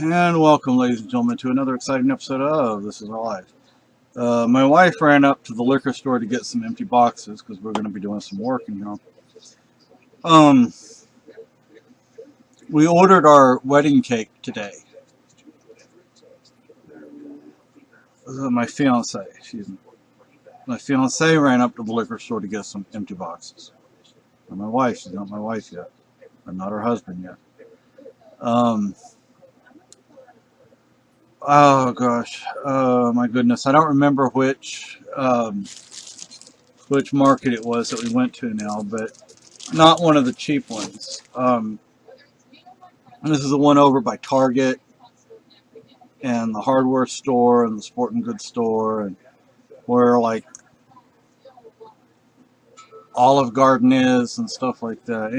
And welcome, ladies and gentlemen, to another exciting episode of This Is Our Life. My wife ran up to the liquor store to get some empty boxes because we're going to be doing some work in here. We ordered our wedding cake today. My fiance ran up to the liquor store to get some empty boxes. And my wife, she's not my wife yet. I'm not her husband yet. Oh gosh, my goodness, I don't remember which market it was that we went to now, but not one of the cheap ones. This is the one over by Target and the hardware store and the sporting goods store, and where like Olive Garden is and stuff like that.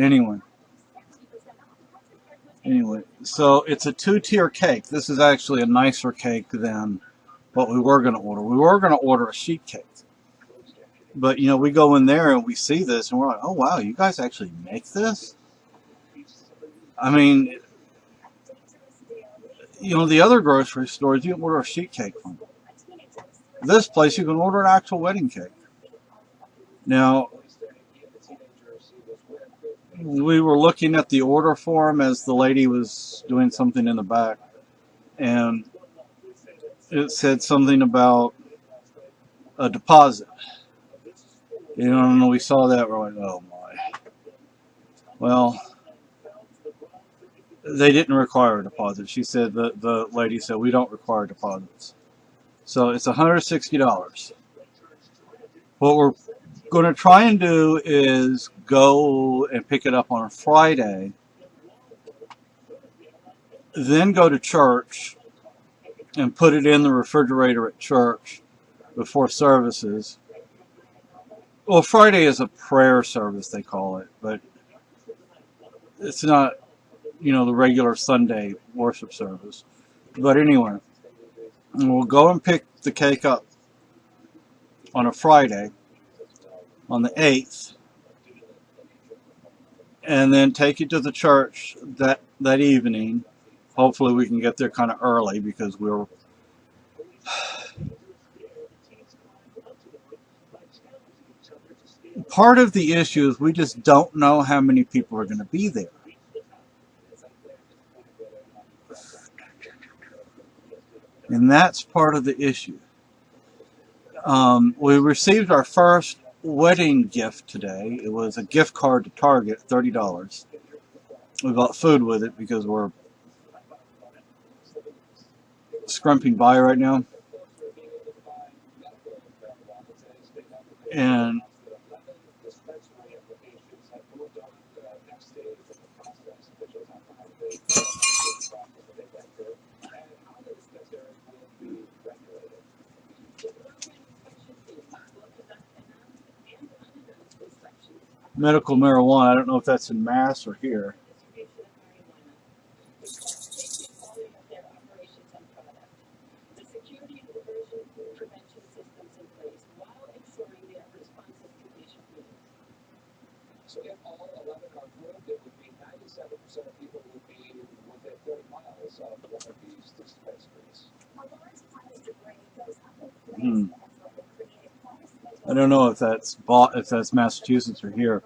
Anyway, so it's a two-tier cake. This is actually a nicer cake than what we were going to order. We were going to order a sheet cake. But, you know, we go in there and we see this and we're like, oh, wow, you guys actually make this? I mean, you know, the other grocery stores, you can order a sheet cake from. This place, you can order an actual wedding cake. Now, we were looking at the order form as the lady was doing something in the back, and it said something about a deposit. You know, and we saw that, we're like, oh my. Well, they didn't require a deposit. She said, the lady said, we don't require deposits. So it's $160. What we're going to try and do is go and pick it up on a Friday, then go to church and put it in the refrigerator at church before services. Well, Friday is a prayer service, they call it, but it's not, you know, the regular Sunday worship service. But anyway, we'll go and pick the cake up on a Friday, on the 8th, and then take it to the church that evening. Hopefully we can get there kind of early because we're part of the issue is we just don't know how many people are going to be there. And that's part of the issue. We received our first wedding gift today. It was a gift card to Target, $30. We bought food with it because we're scrumping by right now. And medical marijuana, I don't know if that's in Mass or here. So if all 11 are approved, it would be 97% of people would be within 30 miles of one of these dispensaries. I don't know if that's Massachusetts or here.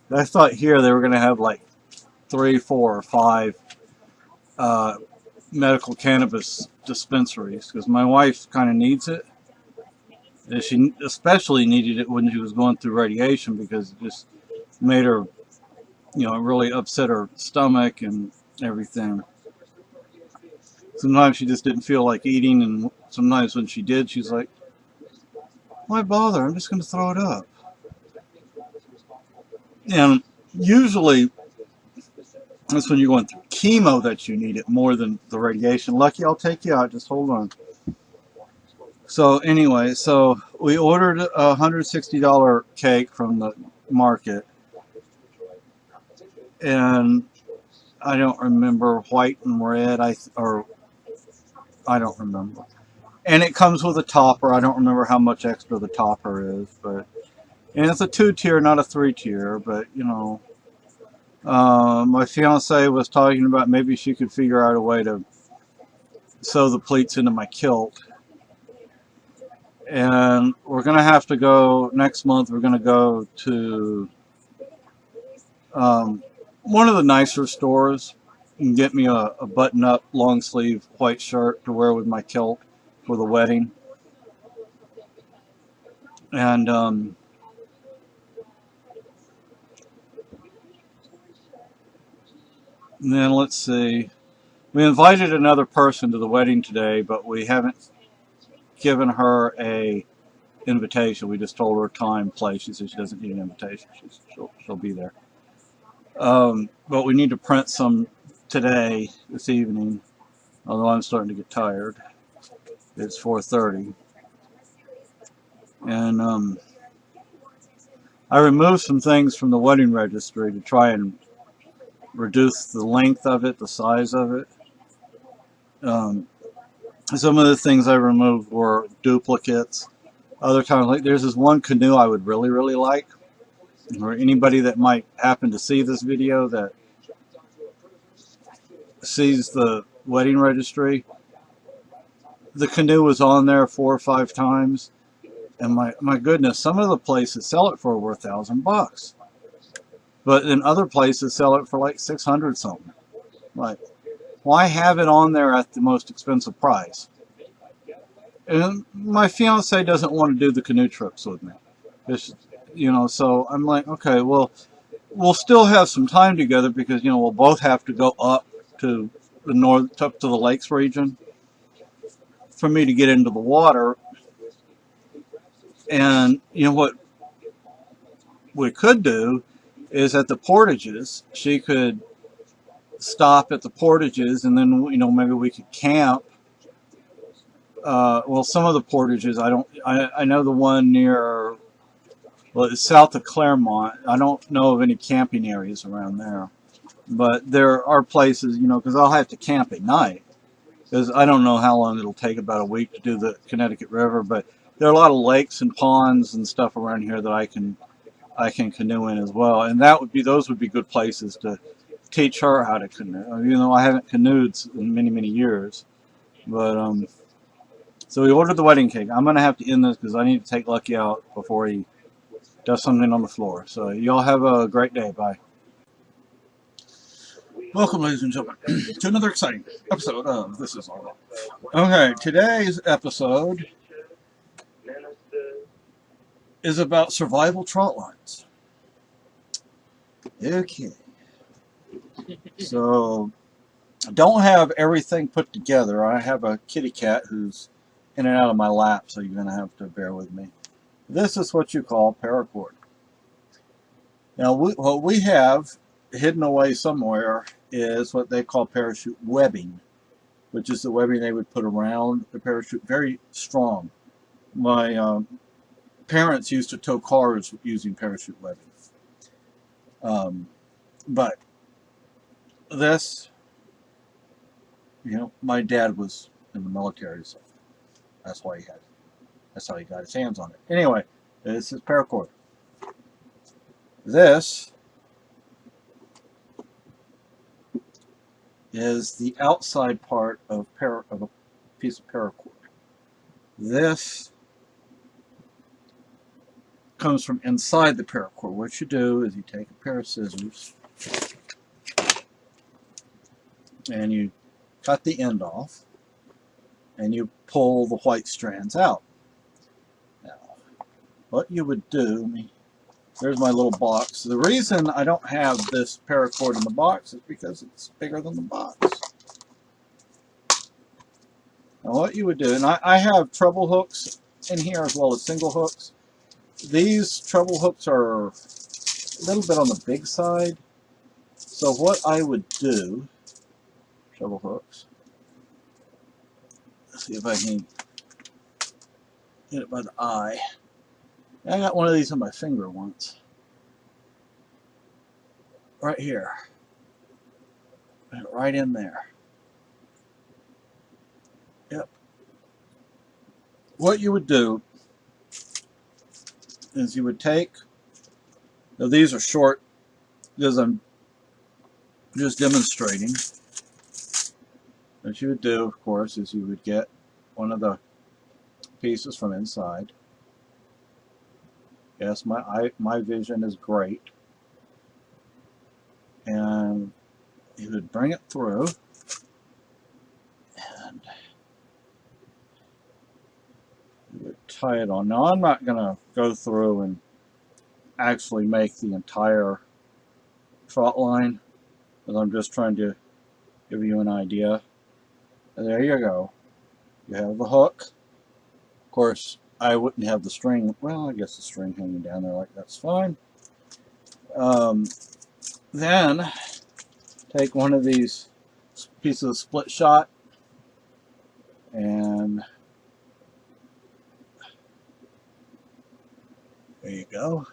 But I thought here they were going to have like 3, 4, or 5 medical cannabis dispensaries because my wife kind of needs it. And she especially needed it when she was going through radiation because it just made her, you know, really upset her stomach and everything. Sometimes she just didn't feel like eating, and sometimes when she did, she's like, why bother? I'm just going to throw it up. And usually, that's when you're going through chemo that you need it more than the radiation. Lucky, I'll take you out. Just hold on. So anyway, so we ordered a $160 cake from the market. And I don't remember, white and red, I don't remember. And it comes with a topper. I don't remember how much extra the topper is, and it's a 2-tier, not a 3-tier. But you know, my fiance was talking about maybe she could figure out a way to sew the pleats into my kilt. And we're going to have to go, next month we're going to go to one of the nicer stores and get me a button-up long sleeve white shirt to wear with my kilt for the wedding. And then let's see, we invited another person to the wedding today, but we haven't given her a invitation. We just told her time, place. She said she doesn't need an invitation. She'll be there. But we need to print some today, this evening, although I'm starting to get tired. It's 4:30. And I removed some things from the wedding registry to try and reduce the length of it, the size of it. Some of the things I removed were duplicates. Other times, like there's this one canoe I would really, really like, or anybody that might happen to see this video that sees the wedding registry. The canoe was on there 4 or 5 times, and my goodness, some of the places sell it for over $1,000, but in other places sell it for like 600 something. Like, why have it on there at the most expensive price? And my fiance doesn't want to do the canoe trips with me. It's, so I'm like, okay, well, we'll still have some time together because, we'll both have to go up to the north, up to the lakes region for me to get into the water. And, what we could do is at the portages, she could stop at the portages and then, maybe we could camp. Well, some of the portages, I know the one near, well, it's south of Claremont. I don't know of any camping areas around there. But there are places, because I'll have to camp at night. Because I don't know how long it'll take, about a week to do the Connecticut River. But there are a lot of lakes and ponds and stuff around here that I can canoe in as well. And those would be good places to teach her how to canoe. I haven't canoed in many, many years. But, so we ordered the wedding cake. I'm going to have to end this because I need to take Lucky out before he does something on the floor. So y'all have a great day. Bye. Welcome, ladies and gentlemen, to another exciting episode of This Is All Right. Okay, today's episode is about survival trot lines. Okay. So, I don't have everything put together. I have a kitty cat who's in and out of my lap, so you're going to have to bear with me. This is what you call paracord. Now, what we have hidden away somewhere is what they call parachute webbing, which is the webbing they would put around the parachute. Very strong. My parents used to tow cars using parachute webbing. But this, my dad was in the military, so that's how he got his hands on it. Anyway, this is paracord. This is the outside part of a piece of paracord. This comes from inside the paracord. What you do is you take a pair of scissors and you cut the end off and you pull the white strands out. Now, what you would do, there's my little box. The reason I don't have this paracord in the box is because it's bigger than the box. Now what you would do, and I have treble hooks in here as well as single hooks. These treble hooks are a little bit on the big side. So what I would do, treble hooks, let's see if I can get it by the eye. I got one of these on my finger once. Right here. Right in there. Yep. What you would do is you would take, now these are short because I'm just demonstrating. What you would do, of course, is you would get one of the pieces from inside. Yes, my vision is great. And you would bring it through, and you would tie it on. Now, I'm not going to go through and actually make the entire trot line, because I'm just trying to give you an idea. And there you go. You have the hook. Of course, I wouldn't have the string. Well, I guess the string hanging down there like that's fine. Then take one of these pieces of split shot, and there you go.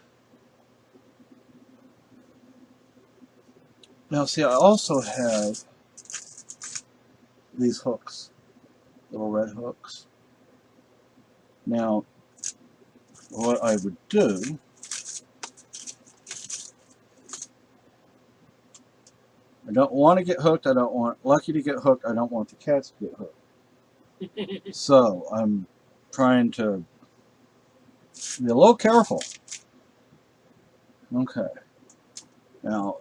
Now see, I also have these hooks, little red hooks. Now, what I would do, I don't want to get hooked, I don't want Lucky to get hooked, I don't want the cats to get hooked. So, I'm trying to be a little careful. Okay. Now,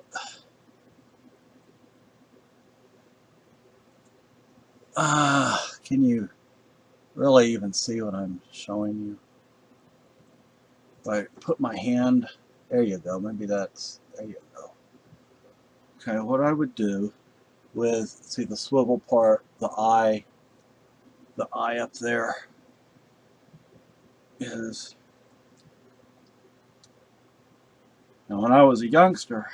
can you really even see what I'm showing you? If I put my hand, there you go, maybe that's, there you go. Okay, what I would do with, see the swivel part, the eye up there is, now when I was a youngster,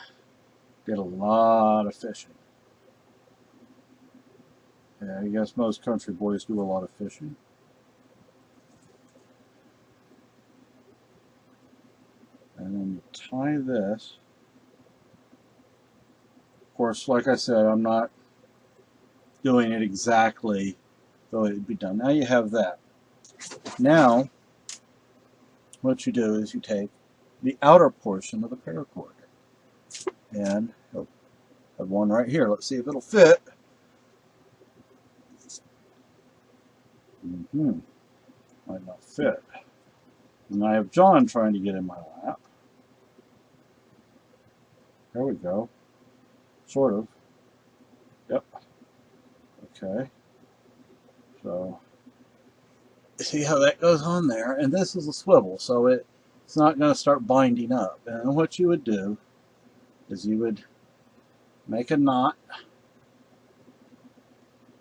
did a lot of fishing. Yeah, I guess most country boys do a lot of fishing. And then you tie this. Of course, like I said, I'm not doing it exactly the way it'd be done. Now you have that. Now, what you do is you take the outer portion of the paracord. And I have one right here. Let's see if it'll fit. Might not fit. And I have John trying to get in my lap. There we go. Sort of. Yep. Okay. So, see how that goes on there. And this is a swivel, so it's not going to start binding up. And what you would do is you would make a knot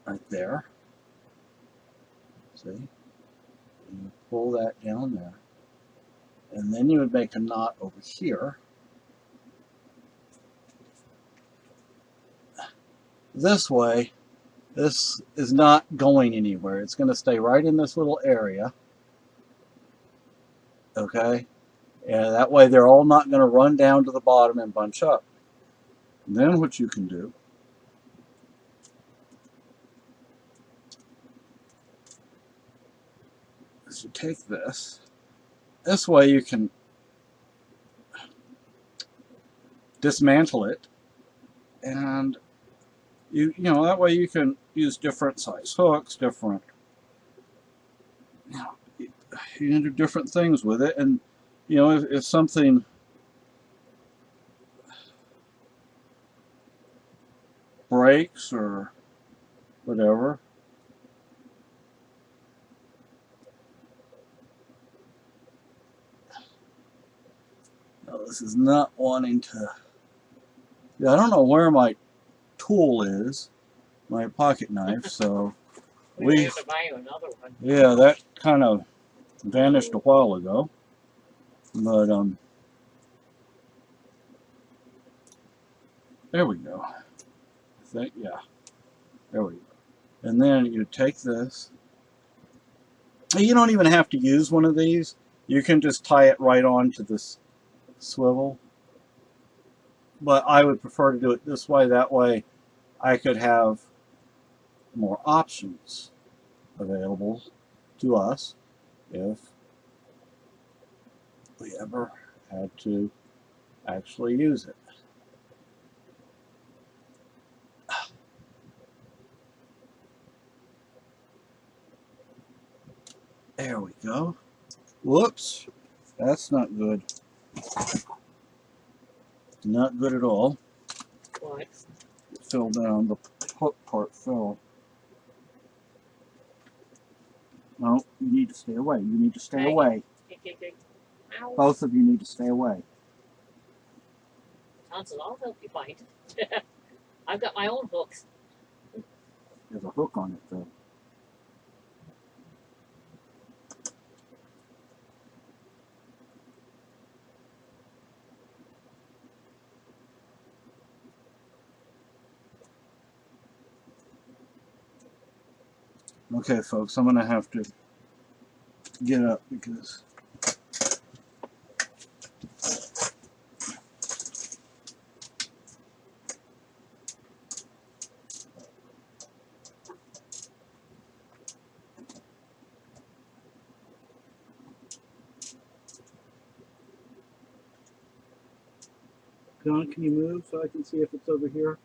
right there. See? You pull that down there. And then you would make a knot over here. This way, this is not going anywhere. It's going to stay right in this little area. Okay? And that way they're all not going to run down to the bottom and bunch up. And then what you can do is you take this. This way you can dismantle it, and you know that way you can use different size hooks, different, you can do different things with it. And you know, if something breaks or whatever, no, this is not wanting to. Yeah, I don't know where my tool is, my pocket knife. So We have to buy you another one. yeah, that kind of vanished a while ago. But there we go. I think, yeah, there we go. And then you take this. You don't even have to use one of these. You can just tie it right onto this swivel. But I would prefer to do it this way. That way I could have more options available to us if we ever had to actually use it. There we go. Whoops. That's not good. Not good at all. What? It fell down. The hook part fell. No, you need to stay away. You need to stay Hey. away. Ow. Both of you need to stay away. Johnson, I'll help you find it. I've got my own hooks. There's a hook on it, though. Okay, folks, I'm going to have to get up because John, can you move so I can see if it's over here?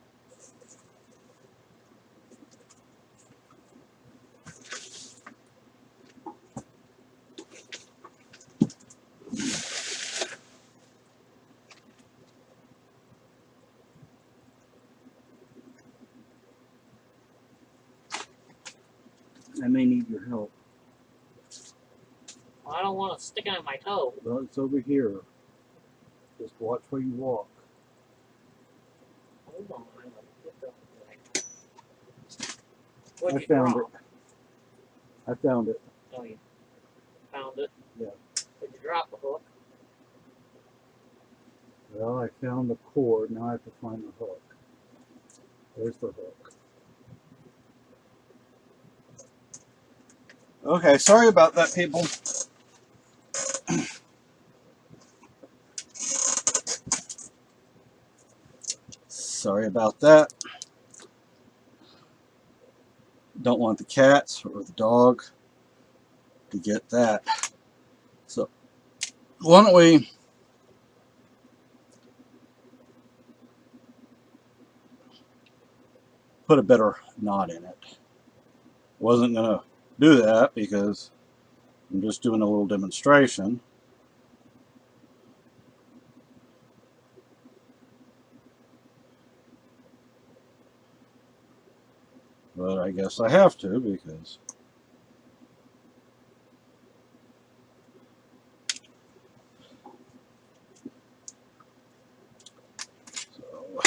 I may need your help. Well, I don't want to stick it on my toe. Well, it's over here. Just watch where you walk. Hold on. I What'd you found drop? it. I found it. Oh, you found it? Yeah. Did you drop the hook? Well, I found the cord. Now I have to find the hook. There's the hook. Okay, sorry about that, people. Sorry about that. Don't want the cats or the dog to get that. So, why don't we put a better knot in it? Wasn't going to do that because I'm just doing a little demonstration. But I guess I have to because so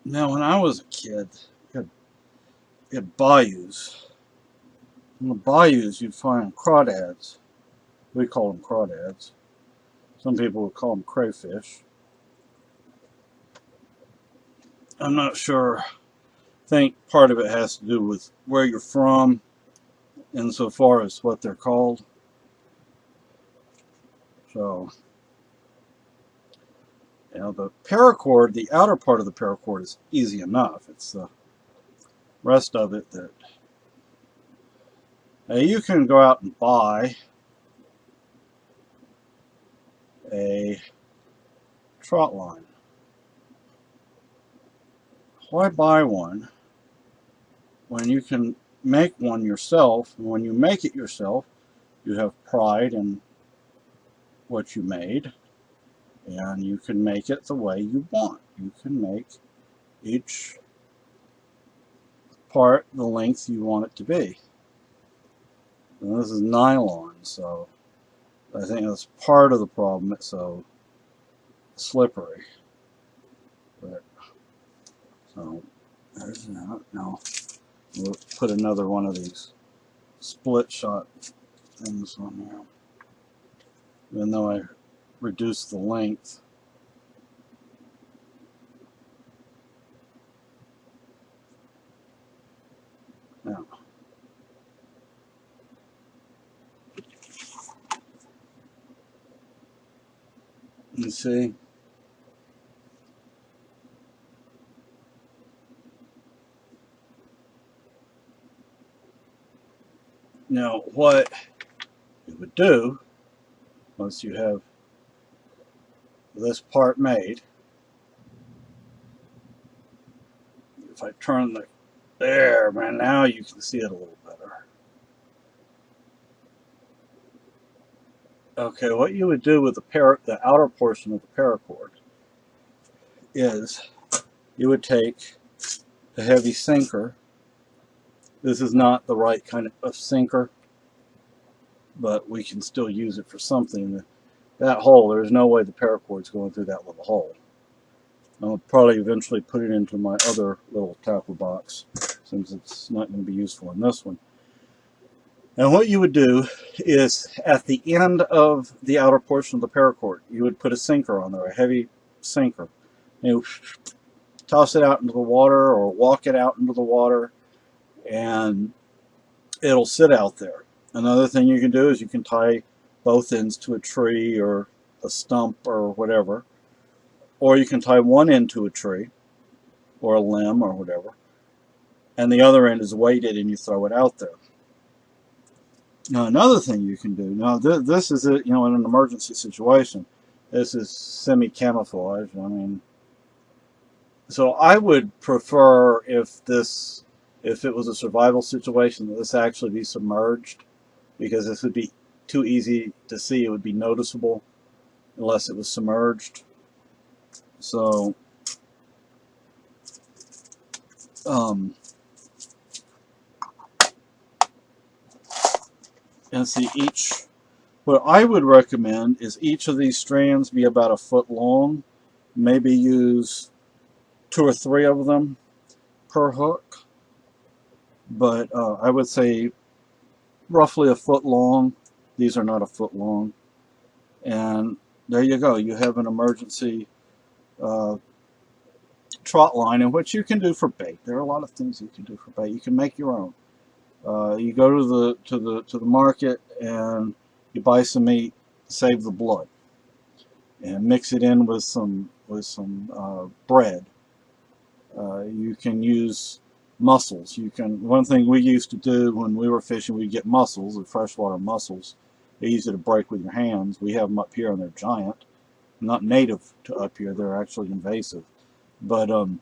now when I was a kid, you had bayous. In the bayous you'd find crawdads. We call them crawdads. Some people would call them crayfish. I'm not sure. I think part of it has to do with where you're from insofar as what they're called. So, you know, the paracord, the outer part of the paracord is easy enough. It's the rest of it that you can go out and buy a trotline. Why buy one when you can make one yourself? And when you make it yourself, you have pride in what you made, and you can make it the way you want. You can make each part the length you want it to be. And this is nylon, so I think that's part of the problem. It's so slippery. But so there's that. Now we'll put another one of these split shot things on there. Even though I reduced the length. Now, you see, now what you would do once you have this part made. If I turn the, there, man, now you can see it a little better. Okay, what you would do with the outer portion of the paracord is you would take a heavy sinker. This is not the right kind of sinker, but we can still use it for something. That hole, there's no way the paracord's going through that little hole. I'll probably eventually put it into my other little tackle box, since it's not going to be useful in this one. And what you would do is, at the end of the outer portion of the paracord, you would put a sinker on there, a heavy sinker. You toss it out into the water or walk it out into the water, and it'll sit out there. Another thing you can do is you can tie both ends to a tree or a stump or whatever, or you can tie one end to a tree or a limb or whatever, and the other end is weighted and you throw it out there. Now, another thing you can do, now this is it, in an emergency situation. This is semi-camouflage. I mean, so I would prefer if it was a survival situation, that this actually be submerged, because this would be too easy to see. It would be noticeable unless it was submerged. So, and see, what I would recommend is each of these strands be about 1 foot long. Maybe use 2 or 3 of them per hook. But I would say roughly 1 foot long. These are not 1 foot long. And there you go. You have an emergency trot line, in which you can do for bait. There are a lot of things you can do for bait. You can make your own. You go to the market and you buy some meat, save the blood, and mix it in with some bread. You can use mussels. One thing we used to do when we were fishing, we'd get mussels, the freshwater mussels. They're easy to break with your hands. We have them up here and they're giant. Not native to up here, they're actually invasive. But you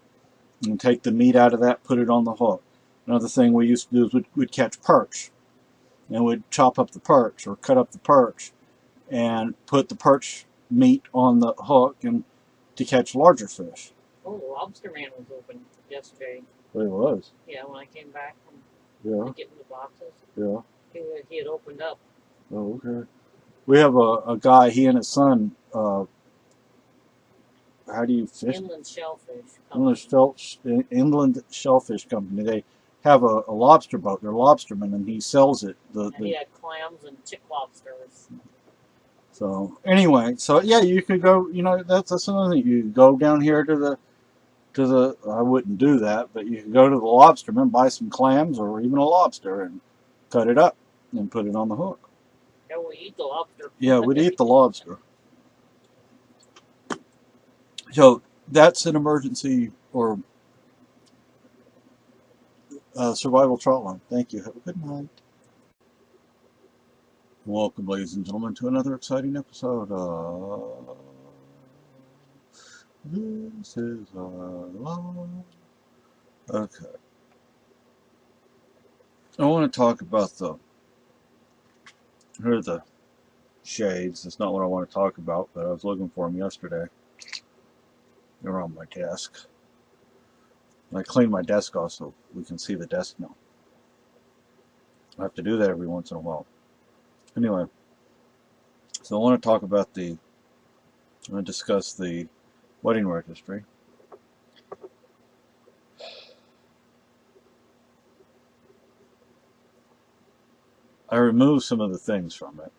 take the meat out of that, put it on the hook. Another thing we used to do is we'd catch perch, and we'd chop up the perch or cut up the perch and put the perch meat on the hook and to catch larger fish. Oh, the lobster man was open yesterday. Well, it was. Yeah, when I came back from getting the boxes. Yeah. He had opened up. Oh, okay. We have a guy, he and his son, how do you fish? Inland Shellfish Company. Inland Shellfish Company. They have a lobster boat. They're lobstermen, and he sells it. And he had clams and chick lobsters. So anyway, so yeah, you could go. That's another thing. You go down here to the. I wouldn't do that, but you could go to the lobsterman, buy some clams or even a lobster, and cut it up and put it on the hook. Yeah, we eat the lobster. Yeah, we'd eat the lobster. So that's an emergency or survival trot line. Thank you. Have a good night. Welcome, ladies and gentlemen, to another exciting episode of This Is Our Life. Okay. I want to talk about here are the shades. That's not what I want to talk about, but I was looking for them yesterday. They're on my desk. I clean my desk off so we can see the desk now. I have to do that every once in a while. Anyway, so I want to talk about I want to discuss the wedding registry. I removed some of the things from it,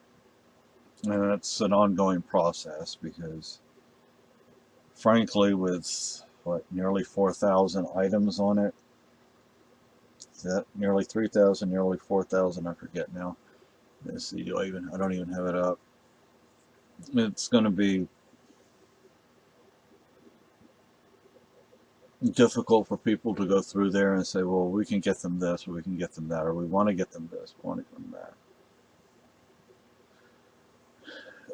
and it's an ongoing process because, frankly, with nearly 4,000 items on it, is that nearly 3,000, nearly 4,000? I forget now. Let's see, I don't even have it up. It's going to be difficult for people to go through there and say, well, we can get them this, or we can get them that, or we want to get them this, we want to get them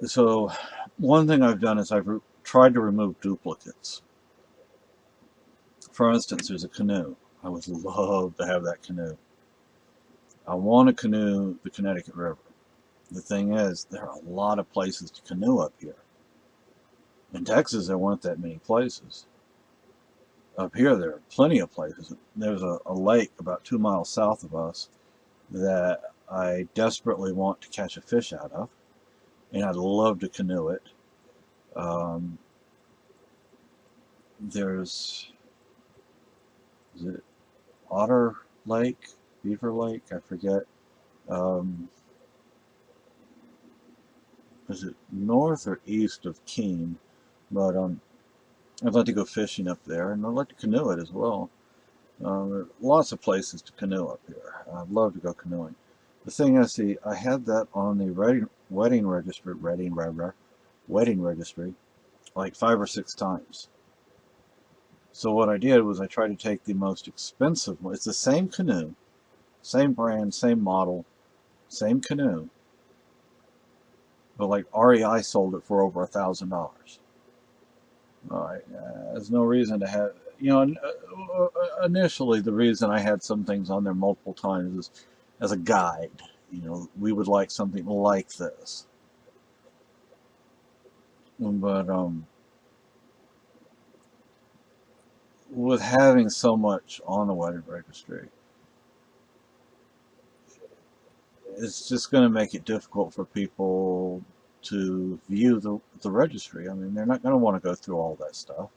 that. So one thing I've done is I've tried to remove duplicates. For instance, there's a canoe. I would love to have that canoe. I want to canoe the Connecticut River. The thing is, there are a lot of places to canoe up here. In Texas, there weren't that many places. Up here, there are plenty of places. There's a lake about 2 miles south of us that I desperately want to catch a fish out of, and I'd love to canoe it. There's, is it Otter Lake, Beaver Lake? I forget. Is it north or east of Keene? But I'd like to go fishing up there, and I'd like to canoe it as well. There are lots of places to canoe up here. I'd love to go canoeing. The thing is, see, I had that on the wedding registry like 5 or 6 times. So what I did was I tried to take the most expensive one. It's the same canoe, same brand, same model, same canoe, but like REI sold it for over $1,000. All right, there's no reason to have, initially the reason I had some things on there multiple times is as a guide. We would like something like this. But with having so much on the wedding registry, it's just going to make it difficult for people to view the registry. I mean, they're not going to want to go through all that stuff.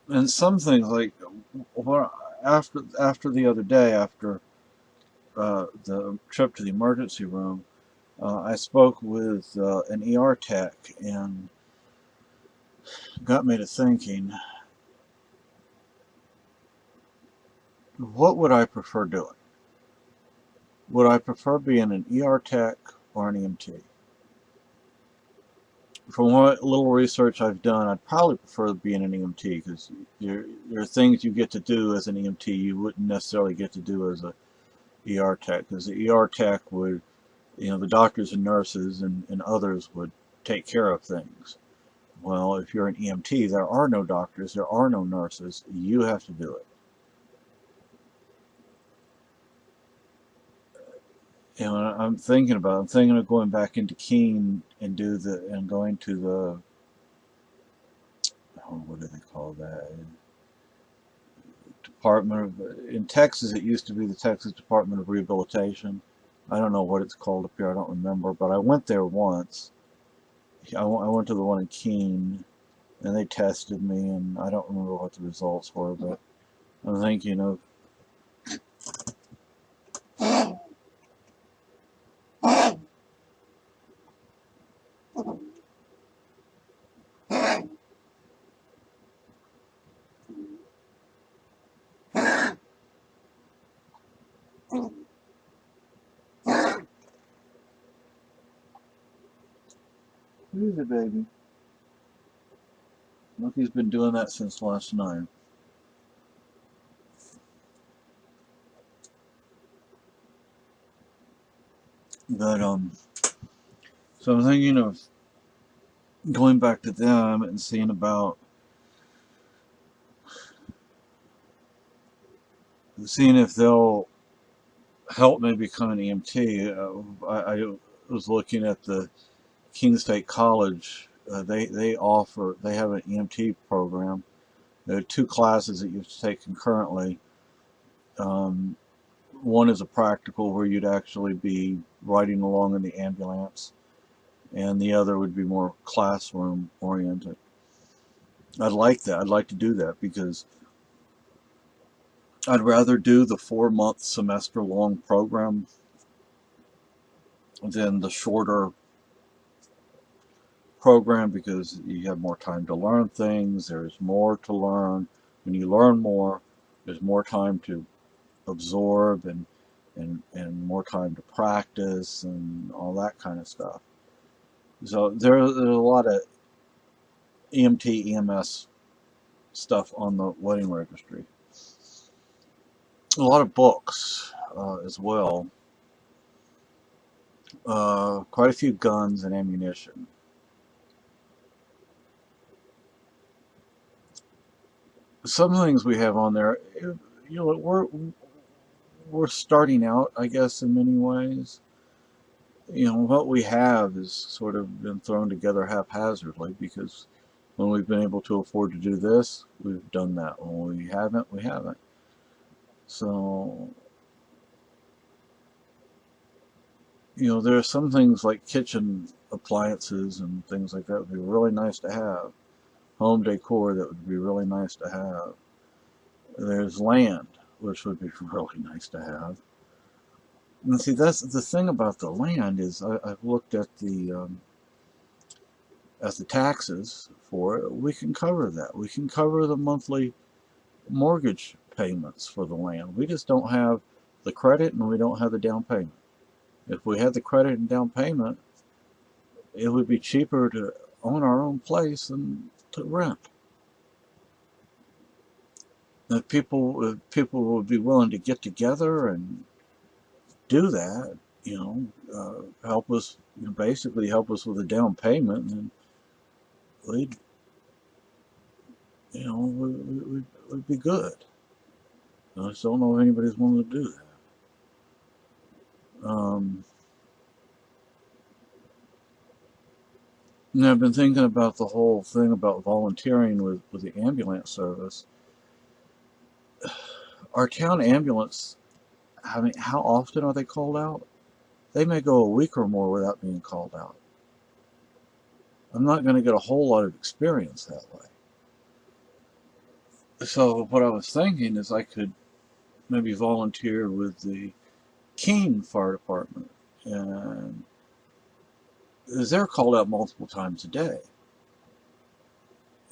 And some things, like after the other day, after the trip to the emergency room, I spoke with an ER tech, and got me to thinking, what would I prefer doing? Would I prefer being an ER tech or an EMT? From what little research I've done, I'd probably prefer being an EMT, because there are things you get to do as an EMT you wouldn't necessarily get to do as a ER tech, because the ER tech would, the doctors and nurses and others would take care of things. Well, if you're an EMT, there are no doctors, there are no nurses, you have to do it. And I'm thinking of going back into Keene and going to the, what do they call that? In Texas, it used to be the Texas Department of Rehabilitation. I don't know what it's called up here, I don't remember, but I went there once. I went to the one in Keene, and they tested me, and I don't remember what the results were, but I'm thinking of who's it, baby? Look, he's been doing that since last night. But so I'm thinking of going back to them and seeing if they'll help me become an EMT. I was looking at the Keene State College. They have an EMT program. There are 2 classes that you have to take concurrently. One is a practical, where you'd actually be riding along in the ambulance, and the other would be more classroom oriented. I'd like that. I'd like to do that, because I'd rather do the 4-month semester long program than the shorter program, because you have more time to learn things. There's more to learn. When you learn more, there's more time to absorb and more time to practice and all that kind of stuff. So there's a lot of EMT, EMS stuff on the wedding registry. A lot of books as well. quite a few guns and ammunition. Some things we have on there, we're starting out, I guess, in many ways. What we have is sort of been thrown together haphazardly because when we've been able to afford to do this, we've done that. When we haven't, we haven't. So, there are some things like kitchen appliances and things like that would be really nice to have. Home decor that would be really nice to have. There's land, which would be really nice to have. And see, that's the thing about the land is I've looked at the taxes for it. We can cover that. We can cover the monthly mortgage payments for the land. We just don't have the credit and we don't have the down payment. If we had the credit and down payment, it would be cheaper to own our own place than to rent. If people would be willing to get together and do that, help us, basically help us with a down payment, and we'd, we'd be good. I just don't know if anybody's willing to do that. And I've been thinking about the whole thing about volunteering with the ambulance service. Our town ambulance, I mean, how often are they called out? They may go a week or more without being called out. I'm not going to get a whole lot of experience that way. So what I was thinking is I could maybe volunteer with the Keene Fire Department, and they're called out multiple times a day.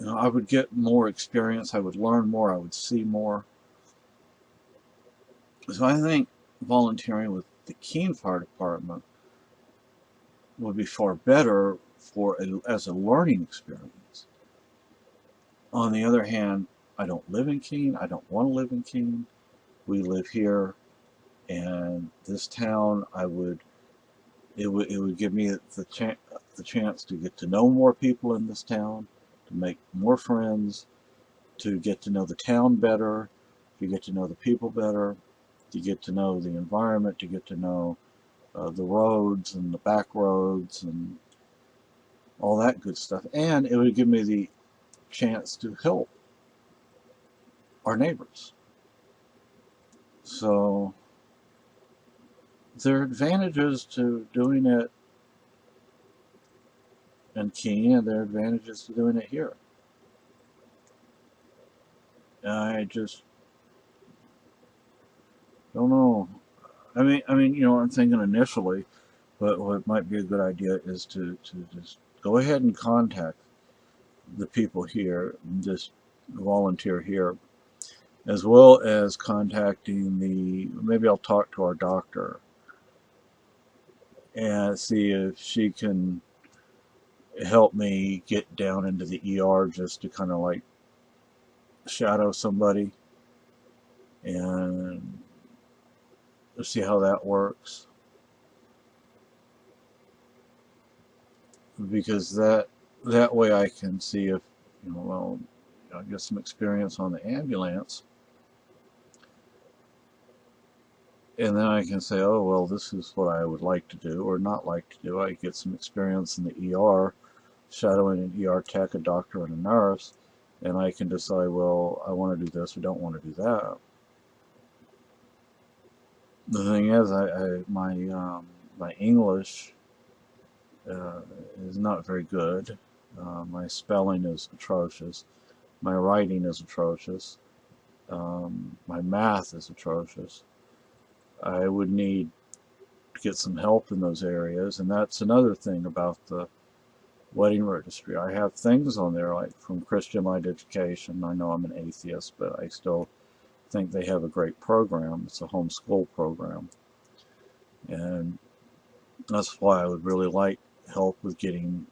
I would get more experience, I would learn more, I would see more. So I think volunteering with the Keene Fire Department would be far better as a learning experience. On the other hand, I don't live in Keene. I don't want to live in Keene. We live here, and this town, it would give me the chance to get to know more people in this town, to make more friends, to get to know the town better, to get to know the people better, to get to know the environment, to get to know the roads and the back roads and all that good stuff. And it would give me the chance to help our neighbors. So there are advantages to doing it in Keene, and there are advantages to doing it here. I just don't know. I mean, I'm thinking initially, but what might be a good idea is to just go ahead and contact the people here and just volunteer here, as well as contacting maybe I'll talk to our doctor and see if she can help me get down into the ER just to kind of like shadow somebody and see how that works, because that way I can see if I get some experience on the ambulance, and then I can say, oh well, this is what I would like to do or not like to do. I get some experience in the ER, shadowing an ER tech, a doctor, and a nurse, and I can decide, well, I want to do this or don't want to do that. The thing is, my English is not very good. My spelling is atrocious. My writing is atrocious. My math is atrocious. I would need to get some help in those areas, and that's another thing about the wedding registry. I have things on there like from Christian Light Education. I know I'm an atheist, but I still think they have a great program. It's a homeschool program, and that's why I would really like help with getting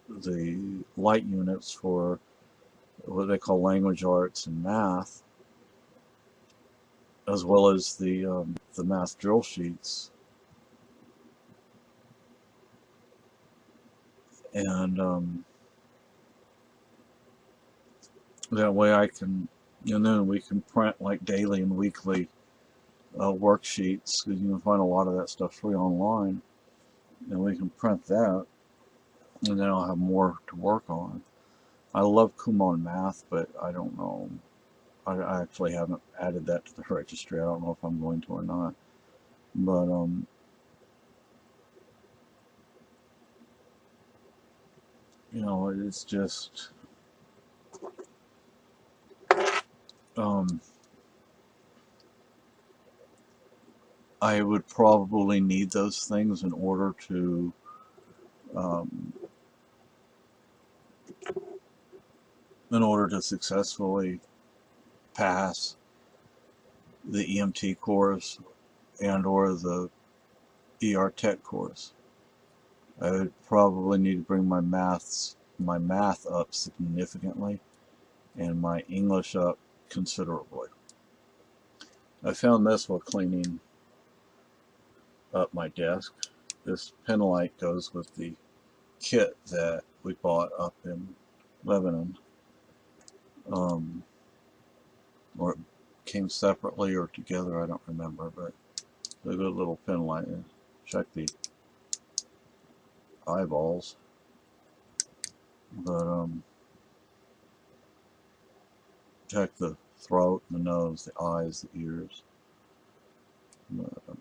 the light units for what they call language arts and math, as well as the math drill sheets. and that way I can, and then we can print like daily and weekly worksheets, because you can find a lot of that stuff free online, and we can print that, and then I'll have more to work on. I love Kumon Math, but I don't know. I actually haven't added that to the registry. I don't know if I'm going to or not. But it's just I would probably need those things in order to um, successfully pass the EMT course and or the ER Tech course. I would probably need to bring my math up significantly and my English up considerably. I found this while cleaning up my desk. This pen light goes with the kit that we bought up in Lebanon. Or it came separately or together, I don't remember, but a good little pen light. Check the eyeballs, but check the throat, the nose, the eyes, the ears. But,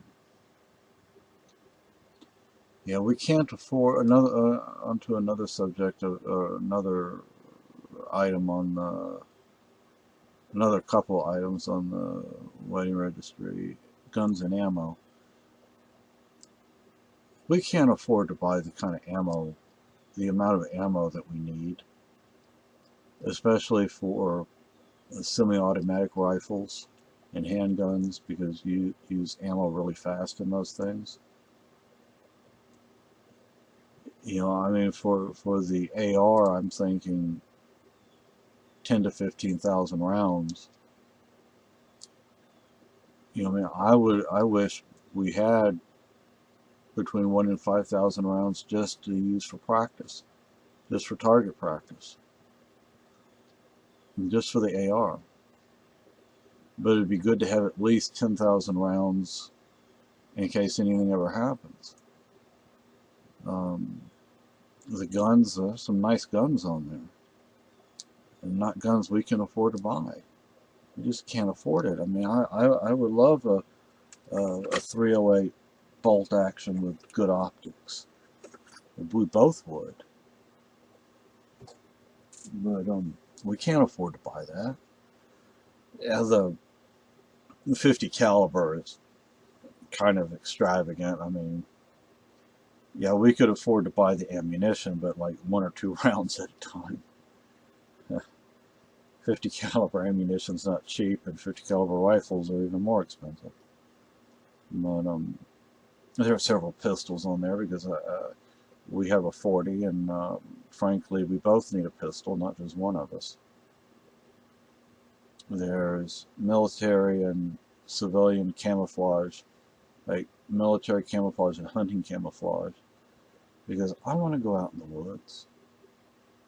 yeah, we can't afford another. Onto another subject, another item on the, another couple items on the wedding registry: guns and ammo. We can't afford to buy the kind of ammo, the amount of ammo that we need, especially for semi-automatic rifles and handguns, because you use ammo really fast in those things. I mean, for the AR, I'm thinking 10 to 15,000 rounds. I mean, I wish we had between 1 and 5,000 rounds just to use for practice, just for target practice, and just for the AR. But it'd be good to have at least 10,000 rounds in case anything ever happens. The guns, there's some nice guns on there, and not guns we can afford to buy. We just can't afford it. I mean, I would love a 308 bolt action with good optics. We both would, but we can't afford to buy that. Yeah, the 50 caliber is kind of extravagant. I mean, yeah, we could afford to buy the ammunition, but like 1 or 2 rounds at a time. 50 caliber ammunition's not cheap, and 50 caliber rifles are even more expensive. But there are several pistols on there because we have a 40, and frankly, we both need a pistol, not just one of us. There's military and civilian camouflage, like military camouflage and hunting camouflage, because I want to go out in the woods,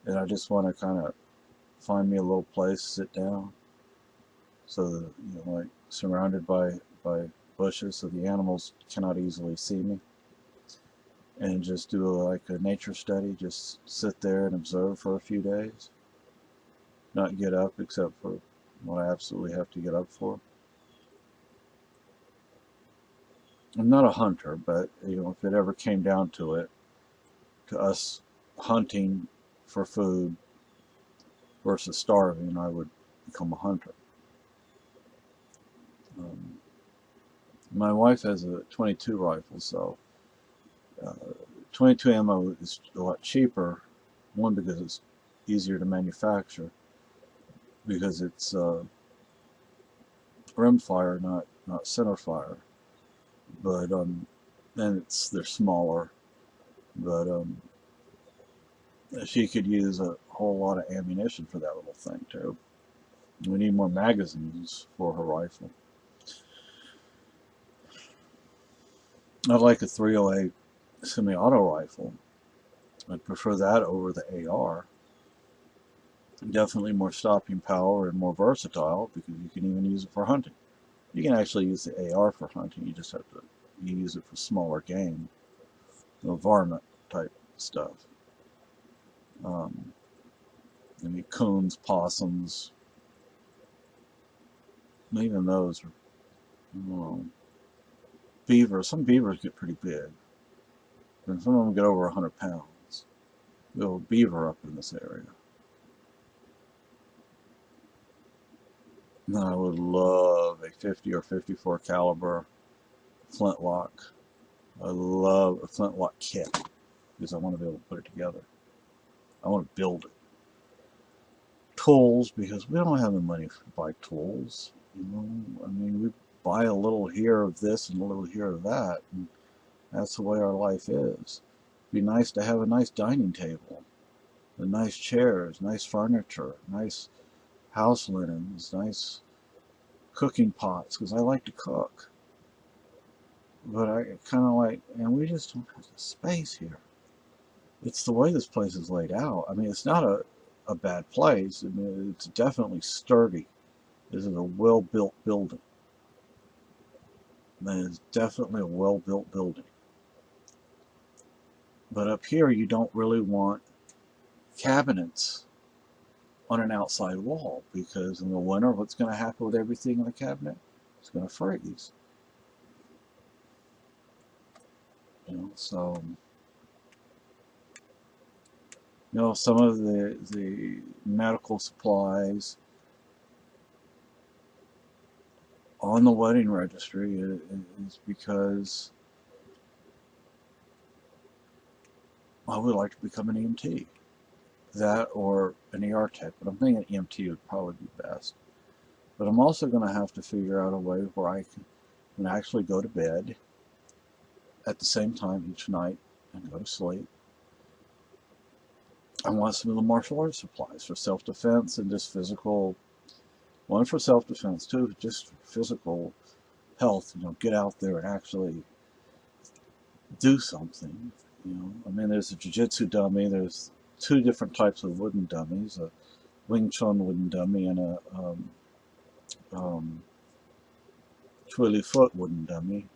and I just want to kind of find me a little place, sit down, so that, like surrounded by bushes, so the animals cannot easily see me, and just do like a nature study, just sit there and observe for a few days, not get up except for what I absolutely have to get up for. I'm not a hunter, but if it ever came down to it, to us hunting for food versus starving, I would become a hunter. My wife has a 22 rifle, so 22 ammo is a lot cheaper. One, because it's easier to manufacture, because it's rim fire, not center fire. But and they're smaller. But she could use a whole lot of ammunition for that little thing too. We need more magazines for her rifle. I'd like a 308 semi-auto rifle, I'd prefer that over the AR. Definitely more stopping power and more versatile because you can even use it for hunting. You can actually use the AR for hunting. You just have to use it for smaller game, varmint type stuff. Um, I mean, coons, possums, even those are, beavers. Some beavers get pretty big, and some of them get over 100 pounds. We have a beaver up in this area. And I would love a 50 or 54 caliber flintlock. I love a flintlock kit because I want to be able to put it together. I want to build it. Tools, because we don't have the money to buy tools. I mean, we buy a little here of this and a little here of that, and that's the way our life is. It'd be nice to have a nice dining table, the nice chairs, nice furniture, nice house linens, nice cooking pots, because I like to cook. But I kind of like, and we just don't have the space here. It's the way this place is laid out. I mean, it's not a bad place. I mean, it's definitely sturdy. This is a well-built building. And it's definitely a well-built building. But up here, you don't really want cabinets on an outside wall because in the winter, what's going to happen with everything in the cabinet? It's going to freeze. So some of the medical supplies on the wedding registry is because I would like to become an EMT. That or an ER tech, but I'm thinking EMT would probably be best. But I'm also going to have to figure out a way where I can actually go to bed at the same time each night and go to sleep. I want some of the martial arts supplies for self-defense and just physical. One for self-defense, too, just physical health. Get out there and actually do something. I mean, there's a jiu-jitsu dummy. There's 2 different types of wooden dummies: a Wing Chun wooden dummy and a Twilly Foot wooden dummy.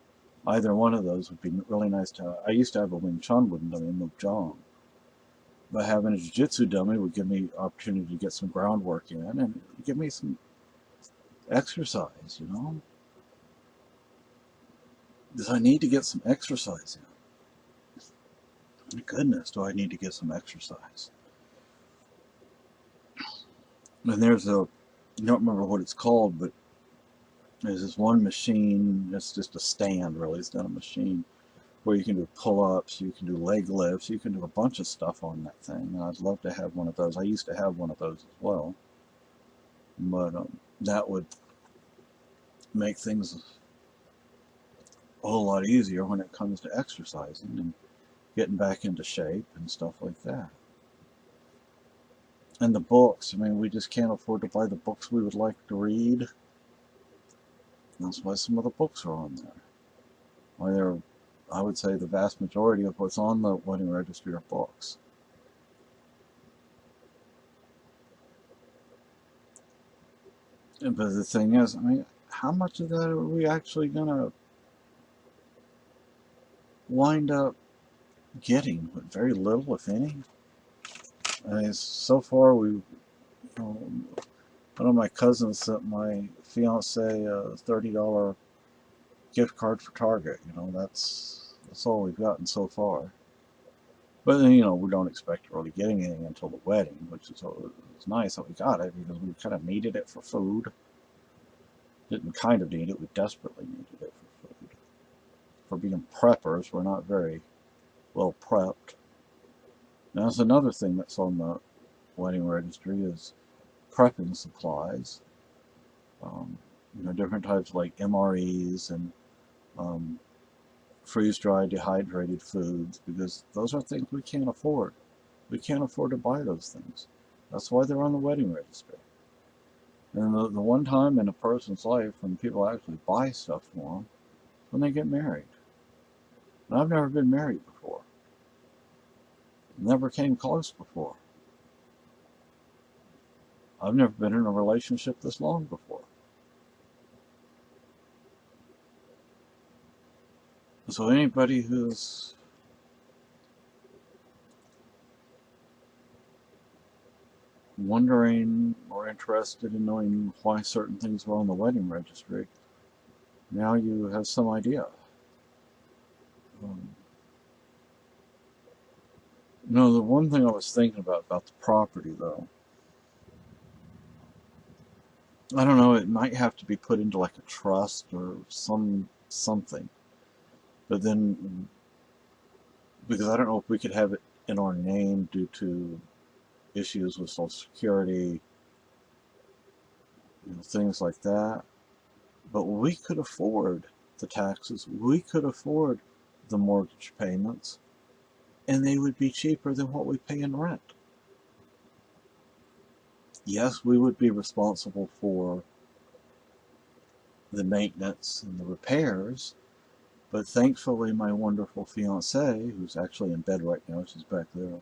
Either one of those would be really nice to have. I used to have a Wing Chun wooden dummy in Mukjong. But having a jiu-jitsu dummy would give me opportunity to get some groundwork in and give me some exercise, Because I need to get some exercise in. My goodness, do I need to get some exercise. And there's I don't remember what it's called, but there's this one machine, it's just a stand really, it's not a machine, where you can do pull-ups, you can do leg lifts, you can do a bunch of stuff on that thing, and I'd love to have one of those. I used to have one of those as well, but that would make things a whole lot easier when it comes to exercising and getting back into shape and stuff like that. And the books, I mean, we just can't afford to buy the books we would like to read. That's why some of the books are on there. Why I would say the vast majority of what's on the wedding registry are books. But the thing is, I mean, how much of that are we actually going to wind up getting? Very little, if any. I mean, so far, one of my cousins sent my fiance a $30 gift card for Target. That's all we've gotten so far. But then, we don't expect to really get anything until the wedding, which is nice that we got it because we kind of needed it for food. Didn't kind of need it, we desperately needed it for food. For being preppers, we're not very well prepped. Now, that's another thing that's on the wedding registry is prepping supplies. Different types like MREs and freeze-dried, dehydrated foods, because those are things we can't afford. We can't afford to buy those things. That's why they're on the wedding registry. And the one time in a person's life when people actually buy stuff for them, when they get married. And I've never been married before. Never came close before. I've never been in a relationship this long before. So anybody who's wondering or interested in knowing why certain things were on the wedding registry, now you have some idea. No, the one thing I was thinking about the property, though, I don't know, it might have to be put into like a trust or something. But then, because I don't know if we could have it in our name due to issues with Social Security, things like that. But we could afford the taxes. We could afford the mortgage payments. And they would be cheaper than what we pay in rent. Yes, we would be responsible for the maintenance and the repairs, but thankfully my wonderful fiancée, who's actually in bed right now, she's back there,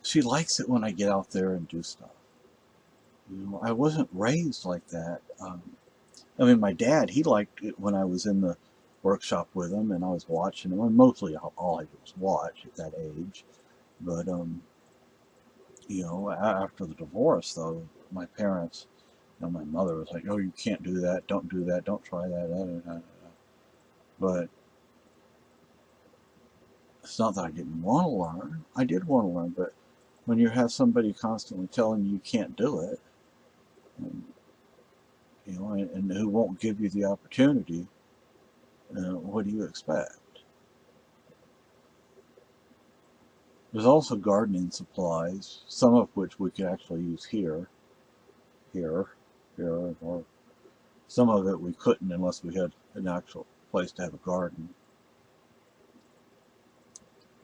she likes it when I get out there and do stuff. I wasn't raised like that. I mean, my dad, he liked it when I was in the workshop with him and I was watching him. And mostly all I did was watch at that age. But, after the divorce, though, my parents, my mother was like, "Oh, you can't do that. Don't do that. Don't try that." But it's not that I didn't want to learn. I did want to learn, but when you have somebody constantly telling you can't do it, and who won't give you the opportunity, what do you expect? There's also gardening supplies, some of which we could actually use here, or some of it we couldn't unless we had an actual place to have a garden.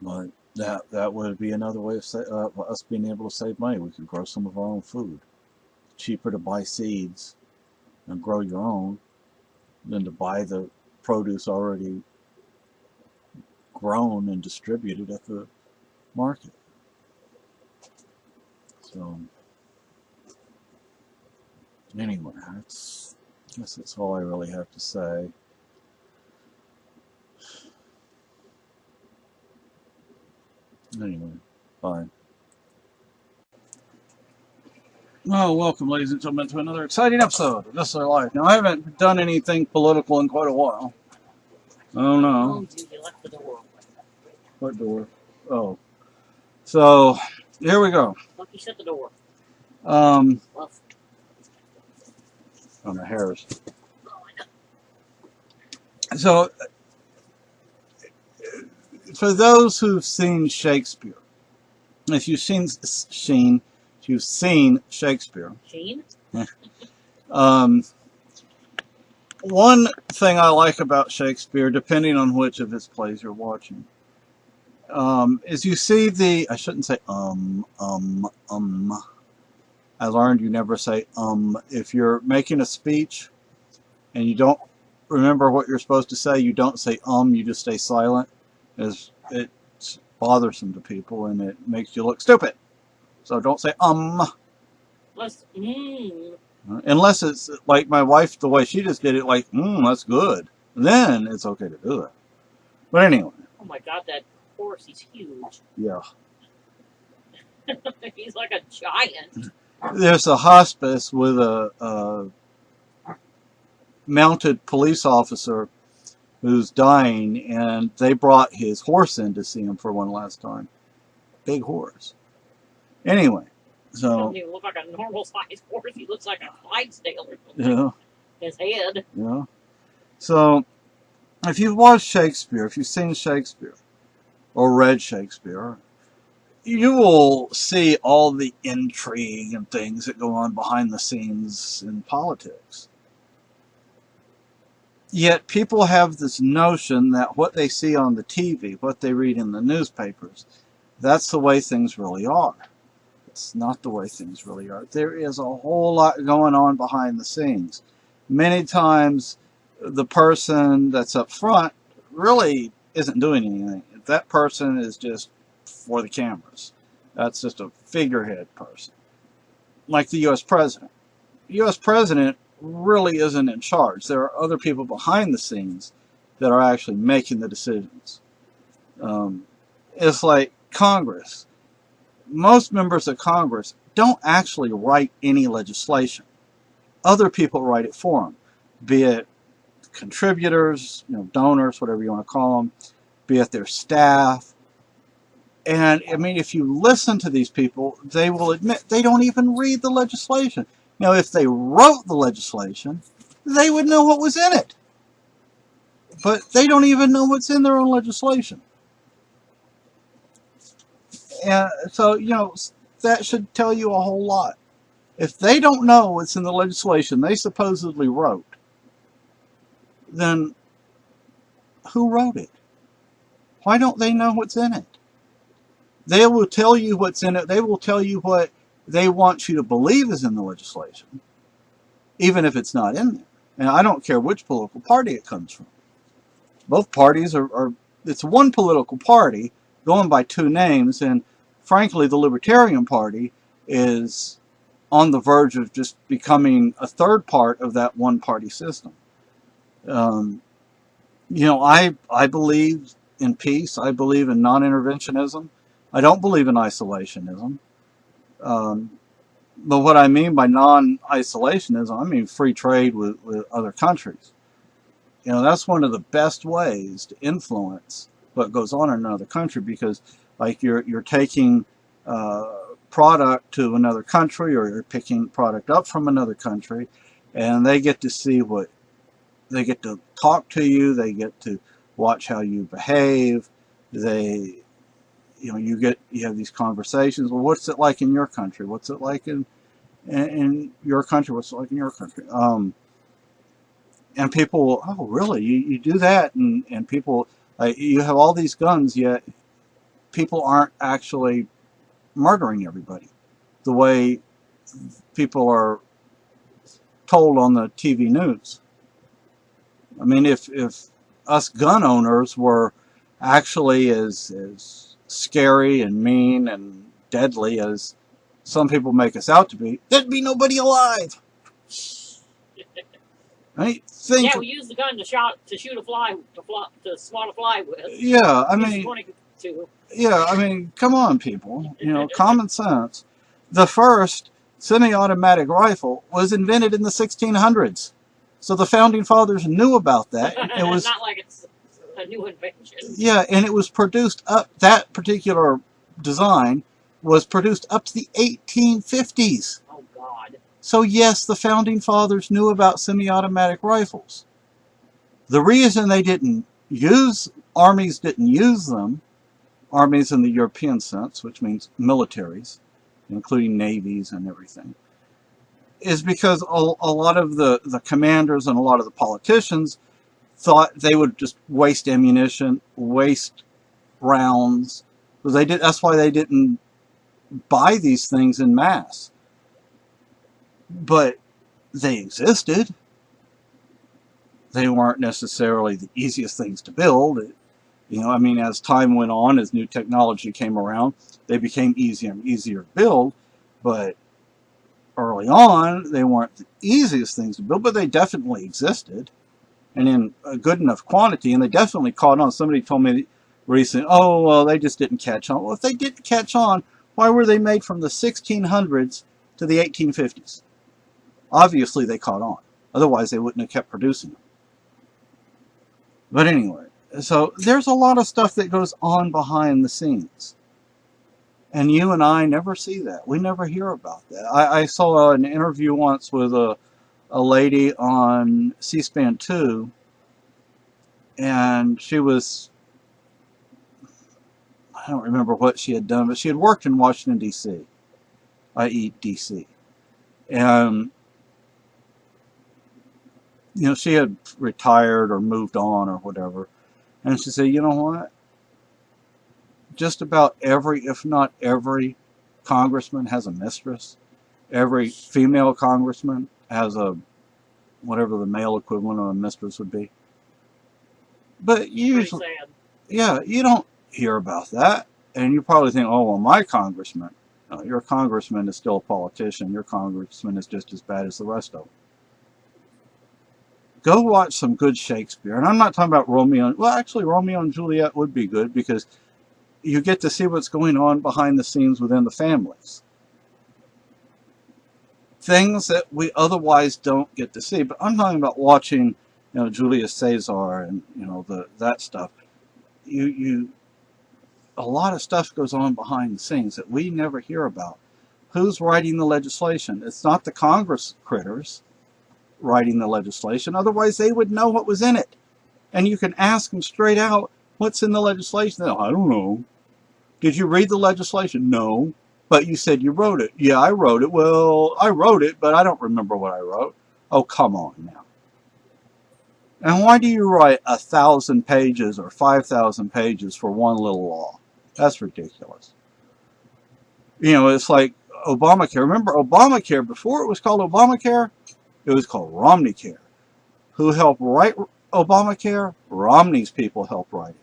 But that would be another way of us being able to save money. We could grow some of our own food. It's cheaper to buy seeds and grow your own than to buy the produce already grown and distributed at the market. So anyway, I guess that's all I really have to say. Anyway, bye. Well, welcome, ladies and gentlemen, to another exciting episode of This Is Our Life. Now, I haven't done anything political in quite a while. I don't know. Oh, dude, you left the door open. What door? Oh. So, here we go. Look, you shut the door. Well, Well, on the hairs. oh, I know. So, for those who've seen Shakespeare, if you've seen Shakespeare, Sheen? one thing I like about Shakespeare, depending on which of his plays you're watching, is you see I shouldn't say I learned you never say if you're making a speech and you don't remember what you're supposed to say, you don't say you just stay silent. It's bothersome to people and it makes you look stupid. So don't say unless it's like my wife, the way she just did it, like that's good. Then it's okay to do it. But anyway. Oh my god, that horse, he's huge. Yeah. He's like a giant. There's a hospice with a mounted police officer who's dying, and they brought his horse in to see him for one last time. Big horse. Anyway, He so doesn't even look like a normal sized horse. He looks like a Clydesdale or something. yeah, His head. yeah. So if you've watched Shakespeare, if you've seen Shakespeare or read Shakespeare, you will see all the intrigue and things that go on behind the scenes in politics. Yet people have this notion that what they see on the TV, what they read in the newspapers, that's the way things really are. It's not the way things really are. There is a whole lot going on behind the scenes. Many times the person that's up front really isn't doing anything. That person is just for the cameras. That's just a figurehead person. Like the U.S. president. The U.S. president really isn't in charge. There are other people behind the scenes that are actually making the decisions. It's like Congress. Most members of Congress don't actually write any legislation. Other people write it for them, be it contributors, donors, whatever you want to call them, be it their staff. And I mean, if you listen to these people, they will admit they don't even read the legislation. Now, if they wrote the legislation, they would know what was in it. But they don't even know what's in their own legislation. And so, that should tell you a whole lot. If they don't know what's in the legislation they supposedly wrote, then who wrote it? Why don't they know what's in it? They will tell you what's in it. They will tell you what they want you to believe is in the legislation, even if it's not in there. And I don't care which political party it comes from. Both parties it's one political party going by two names, and frankly, the Libertarian Party is on the verge of just becoming a third part of that one-party system. I believe in peace. I believe in non-interventionism. I don't believe in isolationism. But what I mean by non-isolationism, I mean free trade with other countries. That's one of the best ways to influence what goes on in another country, because like you're taking product to another country, or you're picking product up from another country, and they get to see they get to talk to you, they get to watch how you behave, you have these conversations. Well, what's it like in your country? What's it like in your country? What's it like in your country? And people, oh, really? You do that? And people, you have all these guns, yet people aren't actually murdering everybody the way people are told on the TV news. I mean, if us gun owners were actually as scary and mean and deadly as some people make us out to be, there'd be nobody alive. I think. Yeah, we use the gun to shoot a fly, to swat a fly with. Yeah, I mean. 22. Yeah, I mean, come on, people. Common sense. The first semi-automatic rifle was invented in the 1600s, so the founding fathers knew about that. It was not like it's a new invention. Yeah, and it was produced up. That particular design was produced up to the 1850s. Oh God. So yes, the founding fathers knew about semi-automatic rifles. The reason armies didn't use them, armies in the European sense, which means militaries, including navies and everything, is because a lot of the commanders and a lot of the politicians thought they would just waste ammunition, waste rounds. That's why they didn't buy these things in mass. But they existed. They weren't necessarily the easiest things to build. As time went on, as new technology came around, they became easier and easier to build. But early on, they weren't the easiest things to build, but they definitely existed, and in a good enough quantity, and they definitely caught on. Somebody told me recently, oh, well, they just didn't catch on. Well, if they didn't catch on, why were they made from the 1600s to the 1850s? Obviously, they caught on. Otherwise, they wouldn't have kept producing them. But anyway, so there's a lot of stuff that goes on behind the scenes. And you and I never see that. We never hear about that. I saw an interview once with a lady on C-SPAN 2, and she was, I don't remember what she had done, but she had worked in Washington, D.C., i.e. D.C. And she had retired or moved on or whatever. And she said, you know what? Just about every, if not every, congressman has a mistress. Every female congressman has whatever the male equivalent of a mistress would be. But usually, yeah, you don't hear about that. And you probably think, oh, well, my congressman. No, your congressman is still a politician. Your congressman is just as bad as the rest of them. Go watch some good Shakespeare. And I'm not talking about Romeo. Well, actually, Romeo and Juliet would be good because you get to see what's going on behind the scenes within the families. Things that we otherwise don't get to see. But I'm talking about watching, Julius Caesar and, that stuff. A lot of stuff goes on behind the scenes that we never hear about. Who's writing the legislation? It's not the Congress critters writing the legislation. Otherwise, they would know what was in it. And you can ask them straight out, what's in the legislation? They'll, I don't know. Did you read the legislation? No. But you said you wrote it. Yeah, I wrote it. Well, I wrote it, but I don't remember what I wrote. Oh, come on now. And why do you write 1,000 pages or 5,000 pages for one little law? That's ridiculous. It's like Obamacare. Remember Obamacare, before it was called Obamacare, it was called Romneycare. Who helped write Obamacare? Romney's people helped write it.